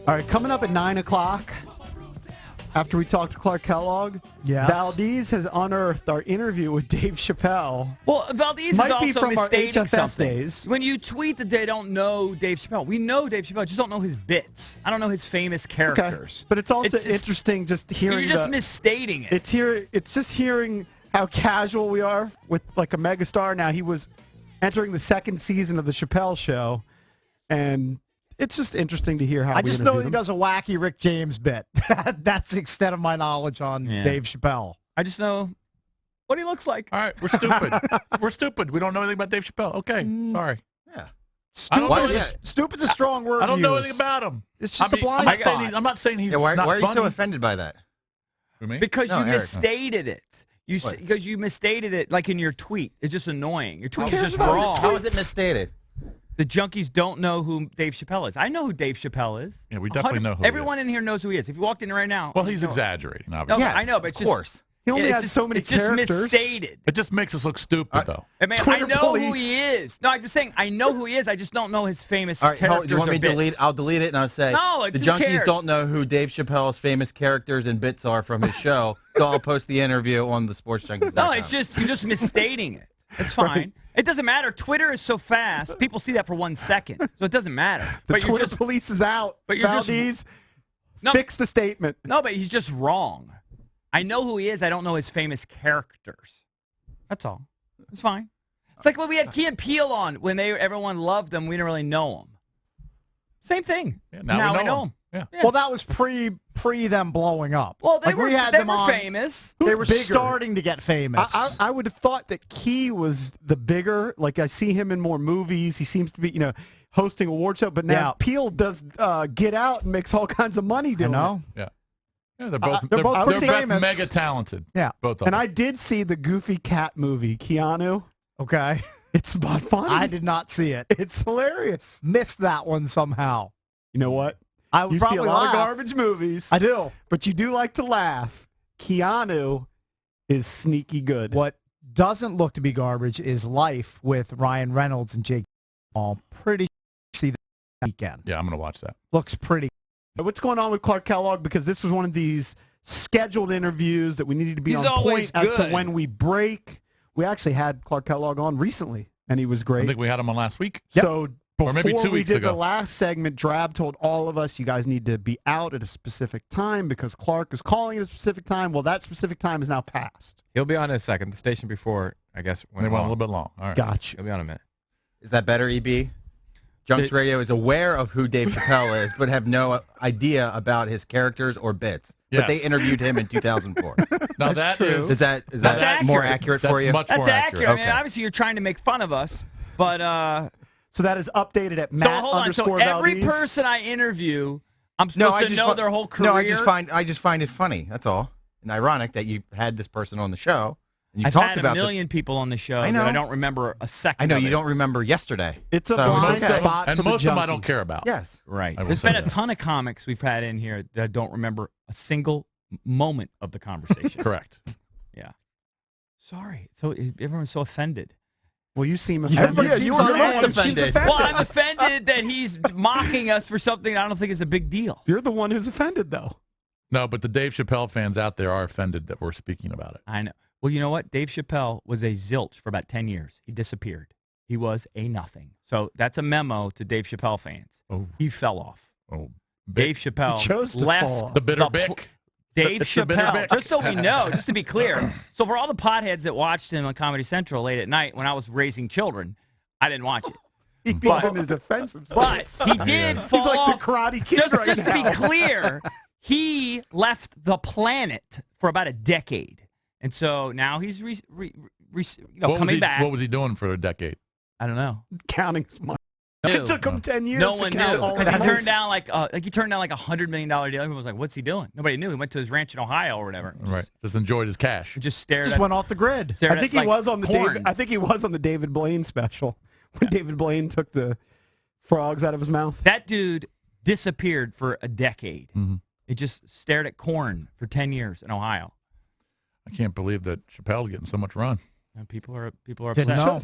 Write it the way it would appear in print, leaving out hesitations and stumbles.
All right, coming up at 9 o'clock, after we talk to Clark Kellogg, yes. Valdez has unearthed our interview with Dave Chappelle. Well, Valdez Might is be also from our misstating HFS something. days. When you tweet that they don't know Dave Chappelle, we know Dave Chappelle, just don't know his bits. I don't know his famous characters. Okay. But it's also interesting just hearing You're just misstating it. It's just hearing how casual we are with like a megastar. Now, he was entering the second season of the Chappelle Show, and it's just interesting to hear how I just know he does a wacky Rick James bit. That's the extent of my knowledge on Dave Chappelle. I just know what he looks like. All right, we're stupid. We're stupid. We don't know anything about Dave Chappelle. Okay, sorry. Yeah. Stupid's a strong word. I don't know anything about him. It's just a blind spot. I'm not saying he's why not are you funny. so offended by that? Who, me? Because No, you Eric, misstated it. Because you misstated it like in your tweet. It's just annoying. Your tweet is just How wrong. is it misstated? The junkies don't know who Dave Chappelle is. I know who Dave Chappelle is. Yeah, we definitely know who Everyone in here knows who he is. If you walked in right now. Well, he's exaggerating, No, obviously. Yes, I know, but it's of course. just. He only has just, so many it's just characters. misstated. It just makes us look stupid, though. I mean, I know who he is. No, I'm just saying I know who he is. I just don't know his famous All right, characters do you want or me to bits. delete? I'll delete it and I'll say No, the who junkies cares? don't know who Dave Chappelle's famous characters and bits are from his show. So I'll post the interview on the Sports Junkies. No, it's just you're just misstating it. It's fine. Right. It doesn't matter. Twitter is so fast. People see that for 1 second, so it doesn't matter. The Twitter police is out. But you're Valdez, fix the statement. No, but he's just wrong. I know who he is. I don't know his famous characters. That's all. It's fine. It's like when we had Key and Peele on when everyone loved them. We didn't really know him. Same thing. Yeah, now we know him. Yeah. Well, that was pre them blowing up. Well, they like were famous. They were starting to get famous. I would have thought that Key was the bigger. Like, I see him in more movies. He seems to be, hosting a award show. But now Peele does Get Out and makes all kinds of money doing it. Yeah. Yeah, they're both famous. mega talented. Yeah. Both of them. And I did see the Goofy Cat movie, Keanu. Okay. It's about funny. I did not see it. It's hilarious. Missed that one somehow. You know what? I would You see a lot of garbage movies. I do. But you do like to laugh. Keanu is sneaky good. What doesn't look to be garbage is Life with Ryan Reynolds and Jake Paul. Pretty sure see that weekend. Yeah, I'm going to watch that. Looks pretty. What's going on with Clark Kellogg? Because this was one of these scheduled interviews that we needed to be He's on always point as to good. when we break. We actually had Clark Kellogg on recently, and he was great. I think we had him on last week. So Or maybe 2 before we weeks did ago. the last segment, Drab told all of us, you guys need to be out at a specific time because Clark is calling at a specific time. Well, that specific time is now passed. He'll be on in a second. The station before, I guess, They went a little bit long. All right. Gotcha. He'll be on in a minute. Is that better, EB? Junks Radio is aware of who Dave Chappelle is, but have no idea about his characters or bits. Yes. But they interviewed him in 2004. Now that is Is that more accurate for you? Much That's more accurate. I mean, Okay. obviously, you're trying to make fun of us, but So that is updated at so Matt hold on. So _ every Valdez. person I interview, I'm supposed to know their whole career. No, I just find it funny. That's all. And ironic that you had this person on the show. And you I've talked had about a million people on the show I know. that I don't remember a second. I know of you it. don't remember yesterday. It's a So- blind most of them, spot and for the most of them I junkies. don't care about. Yes. Right. I will There's say been a that. ton of comics we've had in here that don't remember a single moment of the conversation. Correct. Yeah. Sorry. So everyone's so offended. Well, you seem offended. Everybody seems You're the mad. one who seems Offended. offended. Well, I'm offended that he's mocking us for something I don't think is a big deal. You're the one who's offended, though. No, but the Dave Chappelle fans out there are offended that we're speaking about it. I know. Well, you know what? Dave Chappelle was a zilch for about 10 years. He disappeared. He was a nothing. So that's a memo to Dave Chappelle fans. Oh. He fell off. Oh, Dave Chappelle He chose to left fall off. the bitter the Bick. Dave It's the bitter Chappelle, Bick. just so we know, just to be clear. So for all the potheads that watched him on Comedy Central late at night when I was raising children, I didn't watch it. He's in his defensive But stance. he did He's fall He's like off. the Karate Kid Just, right just to be now. clear, he left the planet for about a decade. And so now he's coming back. What was he doing for a decade? I don't know. Counting his money. Knew. It took him 10 years No to one count knew all because that. he turned down like a $100 million deal. Everyone was like, "What's he doing?" Nobody knew. He went to his ranch in Ohio or whatever. Right. Just enjoyed his cash. Just stared. Just at, went off the grid. stared I think at, he like, was on the corn. David. I think he was on the David Blaine special when David Blaine took the frogs out of his mouth. That dude disappeared for a decade. Mm-hmm. He just stared at corn for 10 years in Ohio. I can't believe that Chappelle's getting so much run. And people are Didn't upset. know.